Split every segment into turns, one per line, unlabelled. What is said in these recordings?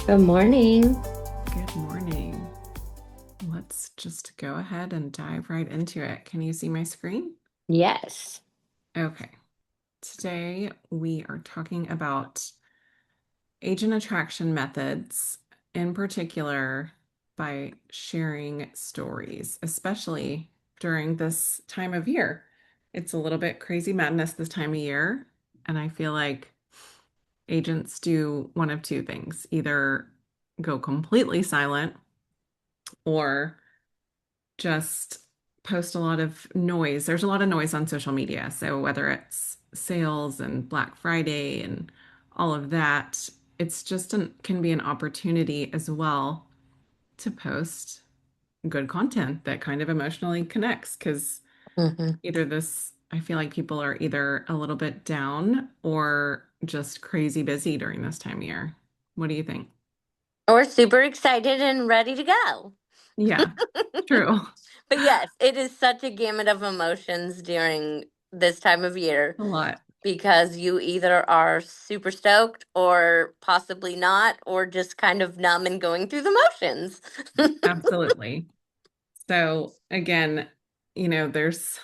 Good morning.
Good morning. Let's just go ahead and dive right into it. Can you see my screen?
Yes.
Okay. Today we are talking about agent attraction methods, in particular by sharing stories, especially during this time of year. It's a little bit crazy madness this time of year, and I feel like agents do one of two things, either go completely silent or just post a lot of noise. There's a lot of noise on social media. So whether it's sales and Black Friday and all of that, it's just can be an opportunity as well to post good content that kind of emotionally connects because
Hmm.
either this, I feel like people are either a little bit down or just crazy busy during this time of year. What do you think?
We're super excited and ready to go.
Yeah, true.
But yes, it is such a gamut of emotions during this time of year
A lot.
because you either are super stoked or possibly not, or just kind of numb and going through the motions.
Absolutely. So again, there's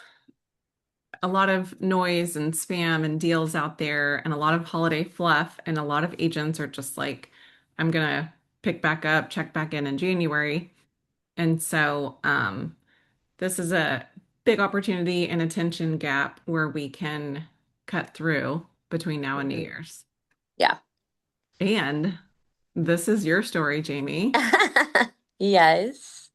a lot of noise and spam and deals out there and a lot of holiday fluff, and a lot of agents are just like, I'm gonna pick back up, check back in January. And so this is a big opportunity and attention gap where we can cut through between now and New
Mhm.
Year's.
Yeah.
And this is your story, Jamie.
Yes.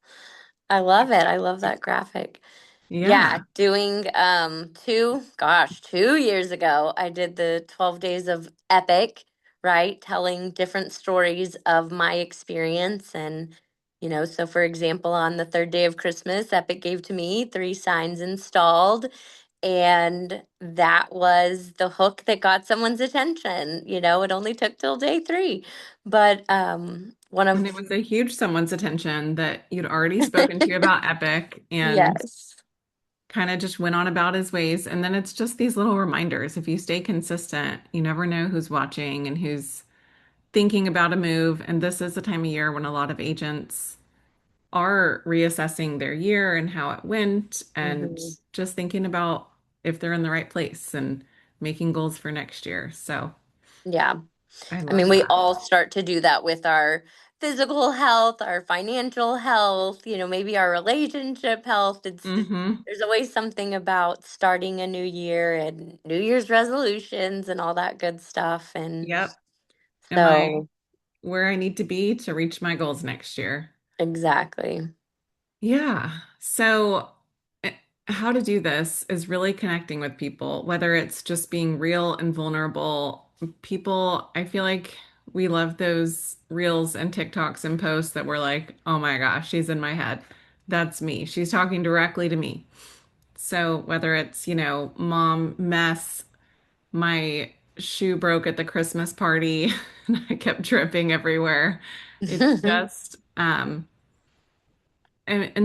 I love it. I love that graphic. Yeah,
Yeah.
doing 2 years ago, I did the 12 days of Epic, right? Telling different stories of my experience. And, so for example, on the third day of Christmas, Epic gave to me 3 signs installed. And that was the hook that got someone's attention. It only took till day three. But one
And it
of,
was a huge someone's attention that you'd already spoken to about Epic and
yes.
kind of just went on about his ways. And then it's just these little reminders. If you stay consistent, you never know who's watching and who's thinking about a move. And this is the time of year when a lot of agents are reassessing their year and how it went and
Mhm.
just thinking about if they're in the right place and making goals for next year. So
Yeah.
I
I mean,
love
we
that.
all start to do that with our physical health, our financial health, maybe our relationship health.
Hmm.
There's always something about starting a new year and New Year's resolutions and all that good stuff. And
Yep. Am I
so,
where I need to be to reach my goals next year?
exactly.
Yeah. So, eh, how to do this is really connecting with people, whether it's just being real and vulnerable. People, I feel like we love those reels and TikToks and posts that were like, oh my gosh, she's in my head. That's me. She's talking directly to me. So, whether it's, mom mess, my shoe broke at the Christmas party and I kept tripping everywhere. It's just, and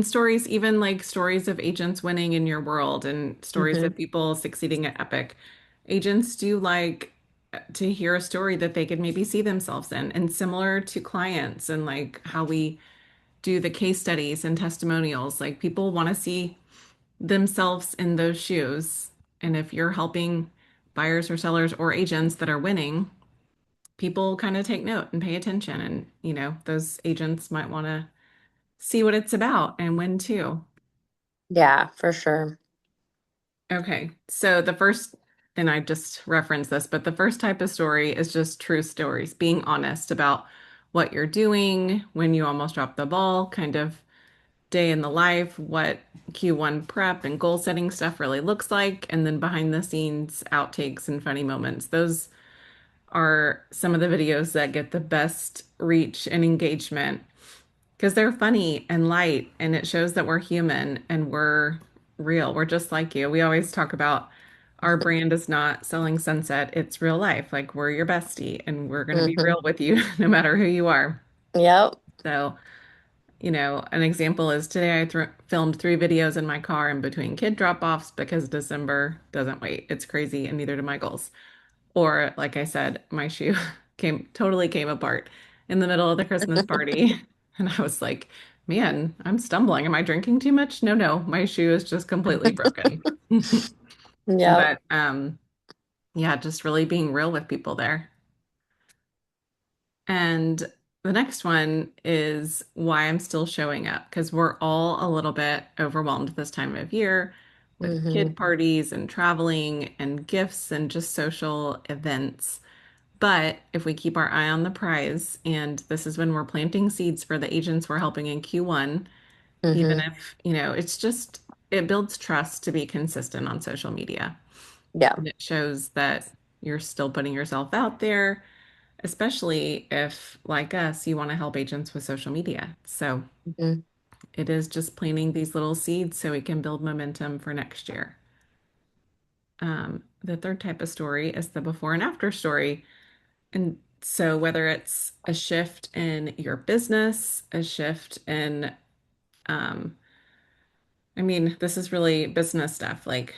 stories, even like stories of agents winning in your world and stories
Hmm.
of people succeeding at Epic. Agents do like to hear a story that they could maybe see themselves in. And similar to clients and like how we do the case studies and testimonials, like people want to see themselves in those shoes. And if you're helping buyers or sellers or agents that are winning, people kind of take note and pay attention. And, those agents might want to see what it's about and win too.
Yeah, for sure.
Okay, so the first, and I just referenced this, but the first type of story is just true stories, being honest about what you're doing when you almost dropped the ball, kind of day in the life, what Q1 prep and goal setting stuff really looks like, and then behind the scenes outtakes and funny moments. Those are some of the videos that get the best reach and engagement because they're funny and light and it shows that we're human and we're real. We're just like you. We always talk about our brand is not selling sunset, it's real life. Like we're your bestie and we're going to be
Hmm.
real with you no matter who you are.
Yep.
So, an example is today I filmed 3 videos in my car in between kid drop-offs because December doesn't wait. It's crazy and neither do my goals. Or like I said, my shoe came apart. in the middle of the Christmas party. And I was like, man, I'm stumbling. Am I drinking too much? No, no, my shoe is just completely broken.
Yeah.
But yeah, just really being real with people there. And the next one is why I'm still showing up because we're all a little bit overwhelmed this time of year with kid
Hmm.
parties and traveling and gifts and just social events. But if we keep our eye on the prize, and this is when we're planting seeds for the agents we're helping in Q1, even
Hmm.
if, it's just, it builds trust to be consistent on social media.
Yeah.
And it shows that you're still putting yourself out there, especially if, like us, you want to help agents with social media. So
Hmm.
it is just planting these little seeds so we can build momentum for next year. The third type of story is the before and after story. And so, whether it's a shift in your business, a shift in, um, I mean, this is really business stuff. Like,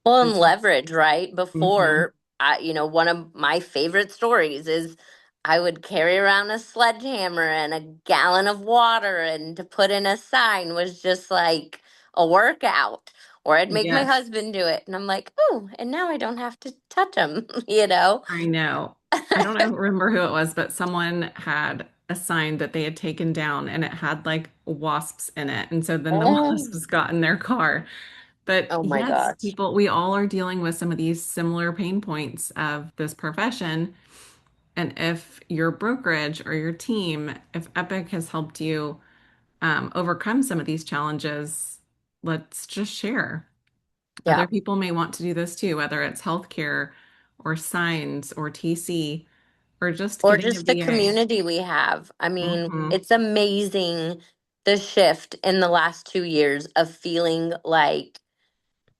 Well, and
business.
leverage, right?
Hmm.
Before, one of my favorite stories is I would carry around a sledgehammer and a gallon of water, and to put in a sign was just like a workout. Or I'd make my
Yes,
husband do it, and I'm like, oh, and now I don't have to touch him, you know?
I know. I don't remember who it was, but someone had a sign that they had taken down and it had like wasps in it. And so then the
Oh,
wasps got in their car. But
oh my
yes,
gosh.
people, we all are dealing with some of these similar pain points of this profession. And if your brokerage or your team, if Epic has helped you overcome some of these challenges, let's just share. Other
Yeah.
people may want to do this too, whether it's healthcare or signs or TC or just
Or
getting a
just the
VA.
community we have. I mean,
Hmm.
it's amazing the shift in the last 2 years of feeling like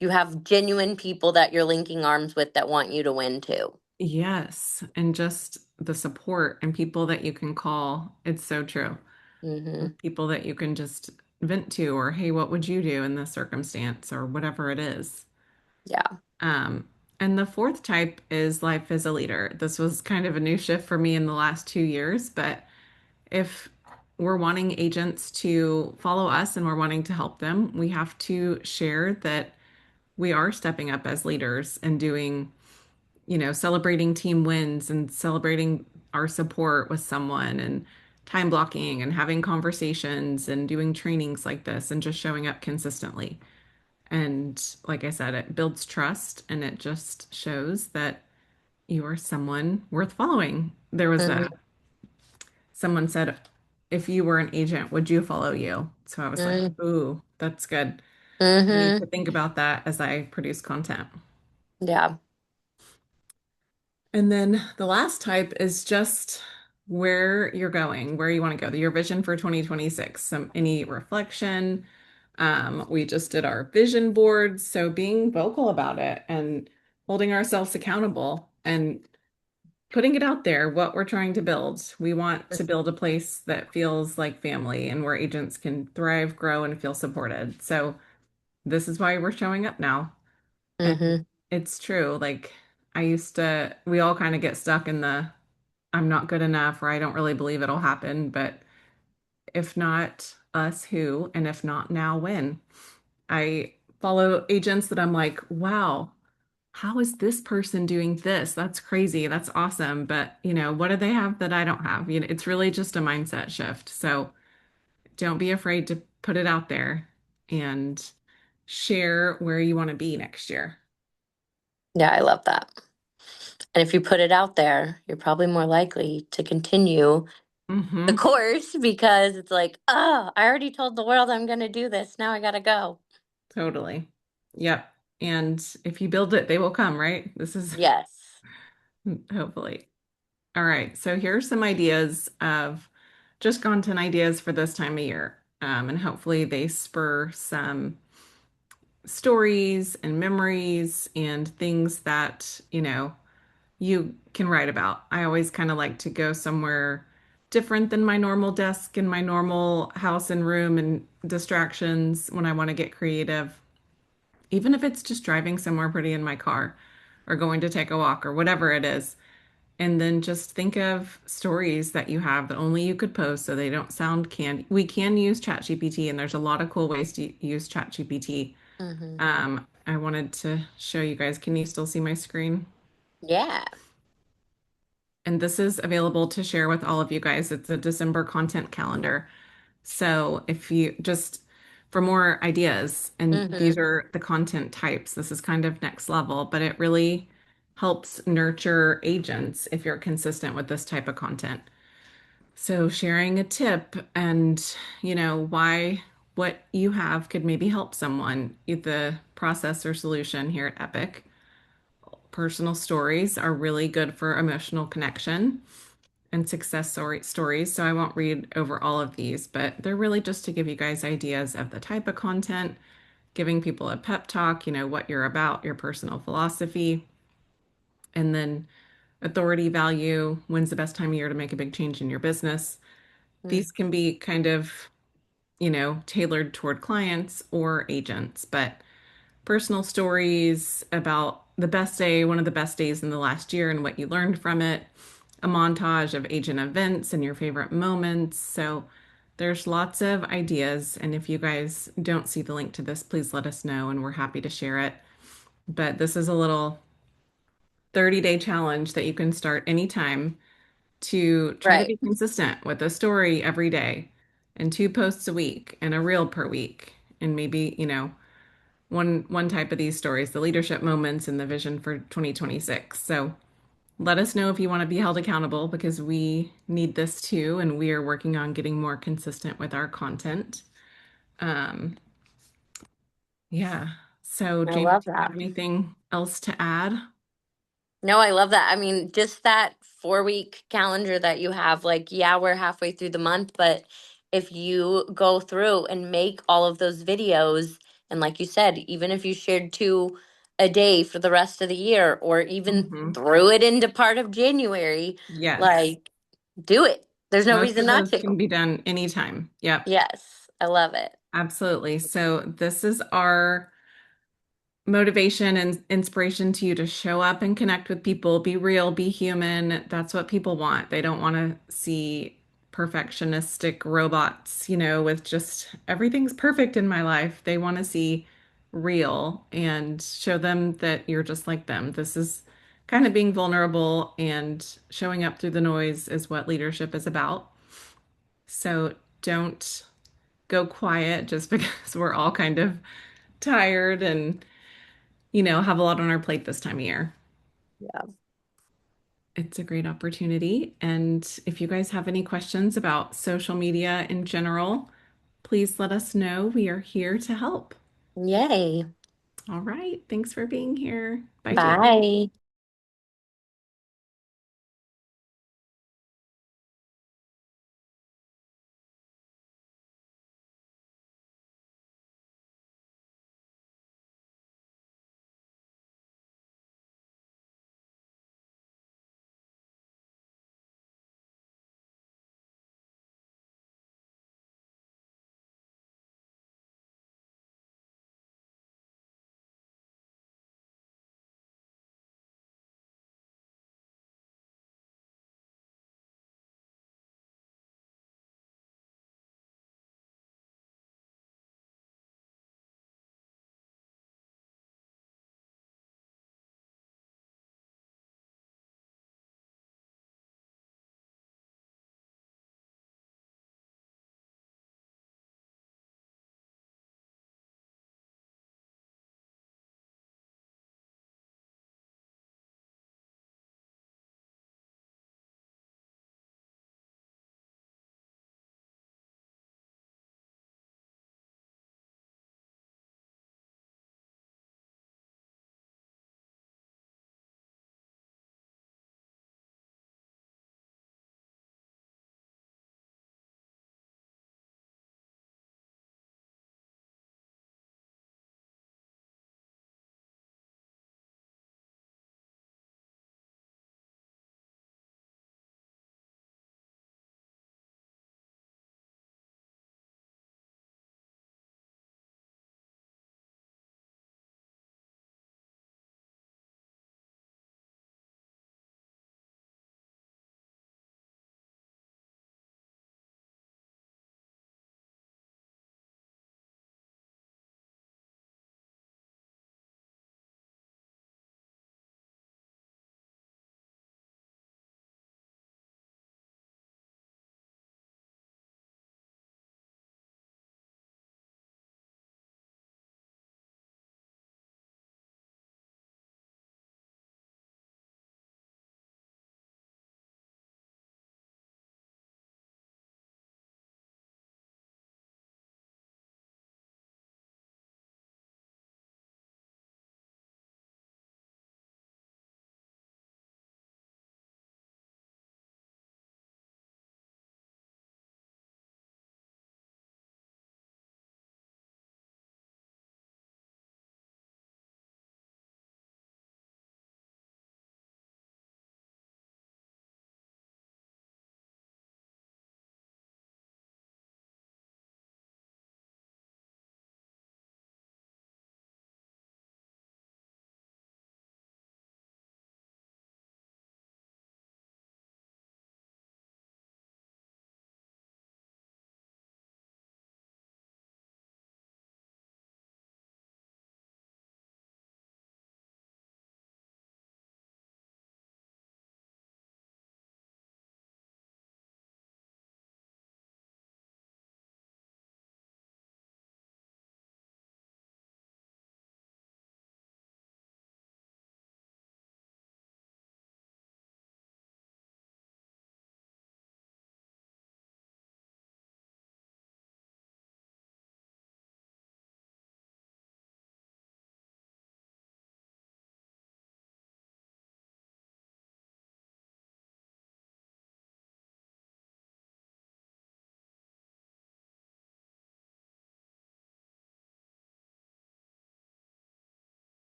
you have genuine people that you're linking arms with that want you to win too.
Yes, and just the support and people that you can call. It's so true.
Hmm.
People that you can just vent to, or hey, what would you do in this circumstance, or whatever it is.
Yeah.
Um, and the fourth type is life as a leader. This was kind of a new shift for me in the last 2 years, but if we're wanting agents to follow us and we're wanting to help them, we have to share that we are stepping up as leaders and doing, celebrating team wins and celebrating our support with someone and time blocking and having conversations and doing trainings like this and just showing up consistently. And like I said, it builds trust and it just shows that you are someone worth following. There was
Hmm.
someone said, if you were an agent, would you follow you? So I was like, ooh, that's good. I need to
Hmm.
think about that as I produce content.
Yeah.
And then the last type is just where you're going, where you want to go, your vision for 2026, any reflection. We just did our vision boards, so being vocal about it and holding ourselves accountable and putting it out there, what we're trying to build. We want to build a place that feels like family and where agents can thrive, grow, and feel supported. So this is why we're showing up now. And
Hmm.
it's true. Like we all kind of get stuck in the I'm not good enough or I don't really believe it'll happen. But if not us, who? And if not now, when? I follow agents that I'm like, wow, how is this person doing this? That's crazy. That's awesome. But, what do they have that I don't have? It's really just a mindset shift. So don't be afraid to put it out there and share where you want to be next year.
Yeah, I love that. And if you put it out there, you're probably more likely to continue the
Hmm.
course because it's like, oh, I already told the world I'm going to do this. Now I got to go.
Totally. Yep. And if you build it, they will come, right? This is
Yes.
hopefully. All right. So here are some ideas of just content ideas for this time of year. And hopefully they spur some stories and memories and things that, you can write about. I always kind of like to go somewhere different than my normal desk and my normal house and room and distractions when I want to get creative. Even if it's just driving somewhere pretty in my car or going to take a walk or whatever it is, And then just think of stories that you have that only you could post so they don't sound canned. We can use ChatGPT, and there's a lot of cool ways to use ChatGPT.
Hmm.
I wanted to show you guys. Can you still see my screen?
Yeah.
And this is available to share with all of you guys. It's a December content calendar. So if you just for more ideas, and these
Hmm.
are the content types, this is kind of next level, but it really helps nurture agents if you're consistent with this type of content. So sharing a tip and, why what you have could maybe help someone, the process or solution here at Epic. Personal stories are really good for emotional connection and stories. So I won't read over all of these, but they're really just to give you guys ideas of the type of content, giving people a pep talk, what you're about, your personal philosophy, and then authority value, when's the best time of year to make a big change in your business. These can be kind of, tailored toward clients or agents, but personal stories about the best day, one of the best days in the last year and what you learned from it, a montage of agent events and your favorite moments. So there's lots of ideas. And if you guys don't see the link to this, please let us know and we're happy to share it. But this is a little 30-day challenge that you can start anytime to try to
Right.
be consistent with a story every day and two posts a week and a reel per week. And maybe, one type of these stories, the leadership moments and the vision for 2026. So let us know if you want to be held accountable because we need this too, and we are working on getting more consistent with our content. Um, yeah. So,
I
Jamie,
love
do you
that.
have anything else to add?
No, I love that. I mean, just that 4 week calendar that you have, like, yeah, we're halfway through the month, but if you go through and make all of those videos, and like you said, even if you shared two a day for the rest of the year, or even
Hmm.
threw it into part of January,
Yes.
like, do it. There's no
Most
reason
of
not
those can
to.
be done anytime. Yep.
Yes, I love it.
Absolutely. So, this is our motivation and inspiration to you to show up and connect with people, be real, be human. That's what people want. They don't want to see perfectionistic robots, with just everything's perfect in my life. They want to see real and show them that you're just like them. This is kind of being vulnerable and showing up through the noise is what leadership is about. So don't go quiet just because we're all kind of tired and have a lot on our plate this time of year.
Yeah.
It's a great opportunity. And if you guys have any questions about social media in general, please let us know. We are here to help.
Yay.
All right. Thanks for being here. Bye, Jamie.
Bye.